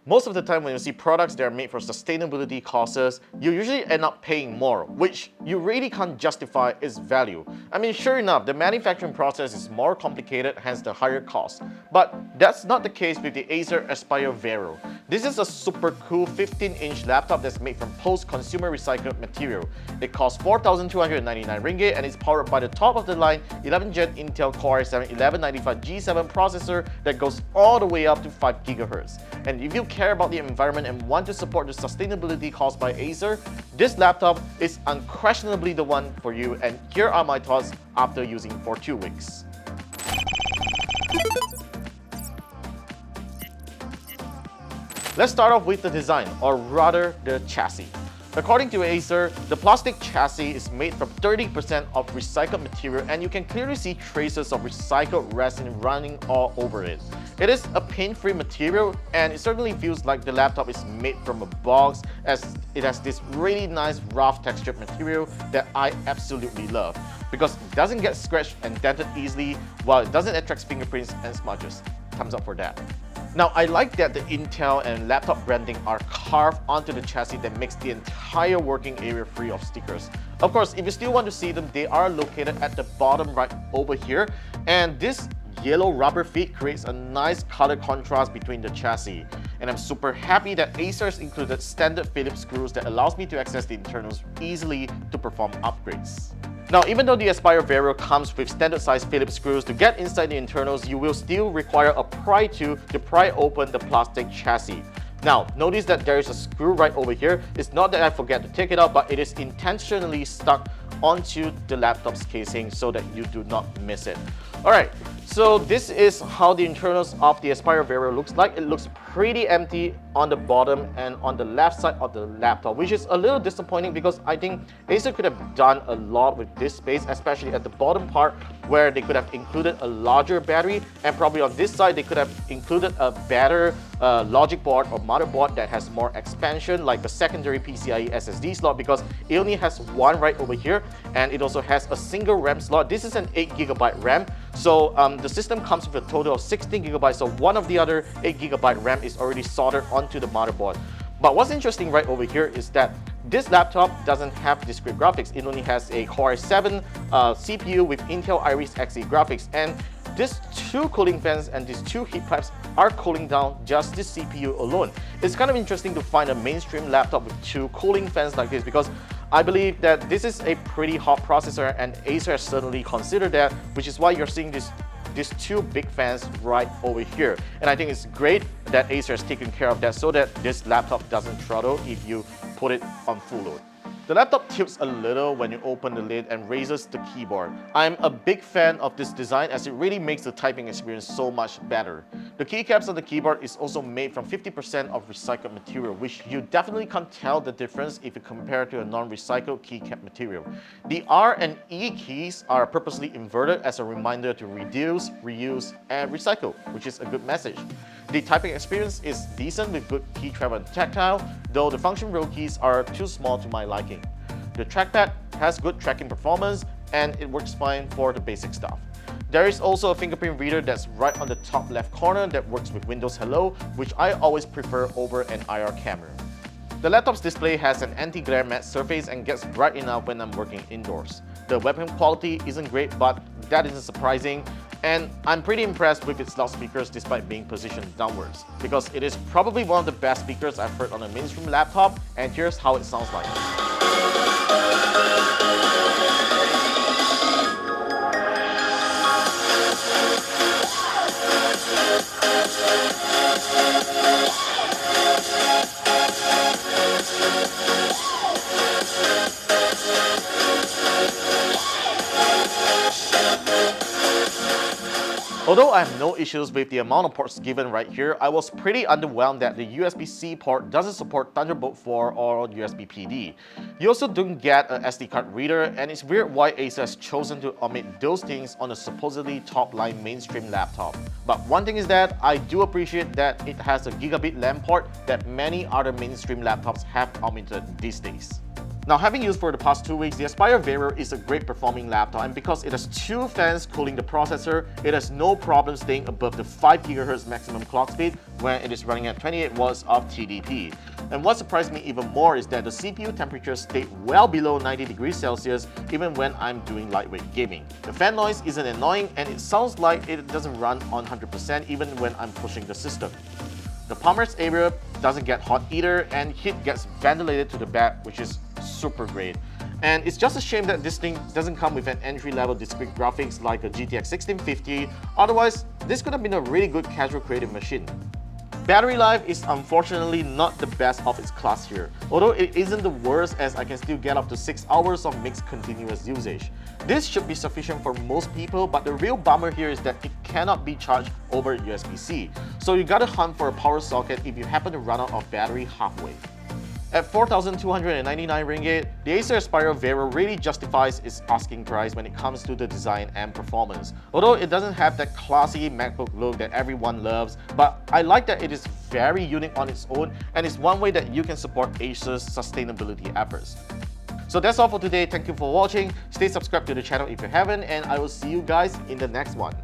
Most of the time when you see products that are made for sustainability causes, you usually end up paying more, which you really can't justify its value. I mean, sure enough, the manufacturing process is more complicated, hence the higher cost. But that's not the case with the Acer Aspire Vero. This is a super cool 15-inch laptop that's made from post-consumer recycled material. It costs 4,299 ringgit and is powered by the top-of-the-line 11th Gen Intel Core i7 1195G7 processor that goes all the way up to 5 GHz. And if you care about the environment and want to support the sustainability caused by Acer, this laptop is unquestionably the one for you, and here are my thoughts after using for 2 weeks. Let's start off with the design, or rather the chassis. According to Acer, the plastic chassis is made from 30% of recycled material, and you can clearly see traces of recycled resin running all over it. It is a paint-free material, and it certainly feels like the laptop is made from a box, as it has this really nice rough textured material that I absolutely love, because it doesn't get scratched and dented easily, while it doesn't attract fingerprints and smudges. Thumbs up for that. Now, I like that the Intel and laptop branding are carved onto the chassis that makes the entire working area free of stickers. Of course, if you still want to see them, they are located at the bottom right over here, and this yellow rubber feet creates a nice color contrast between the chassis. And I'm super happy that Acer has included standard Phillips screws that allows me to access the internals easily to perform upgrades. Now, even though the Aspire Vero comes with standard size Phillips screws, to get inside the internals, you will still require a pry tool to pry open the plastic chassis. Now, notice that there is a screw right over here. It's not that I forget to take it out, but it is intentionally stuck onto the laptop's casing so that you do not miss it. Alright, so this is how the internals of the Aspire Vero looks like. It looks pretty empty on the bottom and on the left side of the laptop, which is a little disappointing because I think Acer could have done a lot with this space, especially at the bottom part where they could have included a larger battery, and probably on this side they could have included a better logic board or motherboard that has more expansion, like the secondary PCIe SSD slot, because it only has one right over here, and it also has a single RAM slot. This is an 8GB RAM, so the system comes with a total of 16GB, so one of the other 8GB RAM is already soldered onto the motherboard. But what's interesting right over here is that this laptop doesn't have discrete graphics. It only has a Core i7 CPU with Intel Iris Xe graphics, and these two cooling fans and these two heat pipes are cooling down just the CPU alone. It's kind of interesting to find a mainstream laptop with two cooling fans like this, because I believe that this is a pretty hot processor, and Acer has certainly considered that, which is why you're seeing these two big fans right over here. And I think it's great that Acer has taken care of that so that this laptop doesn't throttle if you put it on full load. The laptop tilts a little when you open the lid and raises the keyboard. I'm a big fan of this design as it really makes the typing experience so much better. The keycaps on the keyboard is also made from 50% of recycled material, which you definitely can't tell the difference if you compare to a non-recycled keycap material. The R and E keys are purposely inverted as a reminder to reduce, reuse, and recycle, which is a good message. The typing experience is decent with good key travel and tactile, though the function row keys are too small to my liking. The trackpad has good tracking performance, and it works fine for the basic stuff. There is also a fingerprint reader that's right on the top left corner that works with Windows Hello, which I always prefer over an IR camera. The laptop's display has an anti-glare matte surface and gets bright enough when I'm working indoors. The webcam quality isn't great, but that isn't surprising, and I'm pretty impressed with its loudspeakers despite being positioned downwards, because it is probably one of the best speakers I've heard on a mainstream laptop, and here's how it sounds like. Although I have no issues with the amount of ports given right here, I was pretty underwhelmed that the USB-C port doesn't support Thunderbolt 4 or USB PD. You also don't get an SD card reader, and it's weird why Acer has chosen to omit those things on a supposedly top-line mainstream laptop. But one thing is that I do appreciate that it has a gigabit LAN port that many other mainstream laptops have omitted these days. Now, having used for the past 2 weeks, the Aspire Vero is a great performing laptop, and because it has 2 fans cooling the processor, it has no problem staying above the 5 GHz maximum clock speed when it is running at 28 watts of TDP. And what surprised me even more is that the CPU temperature stayed well below 90 degrees Celsius even when I'm doing lightweight gaming. The fan noise isn't annoying, and it sounds like it doesn't run on 100% even when I'm pushing the system. The palmer's area doesn't get hot either, and heat gets ventilated to the back, which is super great. And it's just a shame that this thing doesn't come with an entry-level discrete graphics like a GTX 1650, otherwise this could have been a really good casual creative machine. Battery life is unfortunately not the best of its class here, although it isn't the worst as I can still get up to 6 hours of mixed continuous usage. This should be sufficient for most people, but the real bummer here is that it cannot be charged over USB-C, so you gotta hunt for a power socket if you happen to run out of battery halfway. At 4,299 ringgit, the Acer Aspire Vero really justifies its asking price when it comes to the design and performance. Although it doesn't have that classy MacBook look that everyone loves, but I like that it is very unique on its own, and it's one way that you can support Acer's sustainability efforts. So that's all for today. Thank you for watching. Stay subscribed to the channel if you haven't, and I will see you guys in the next one.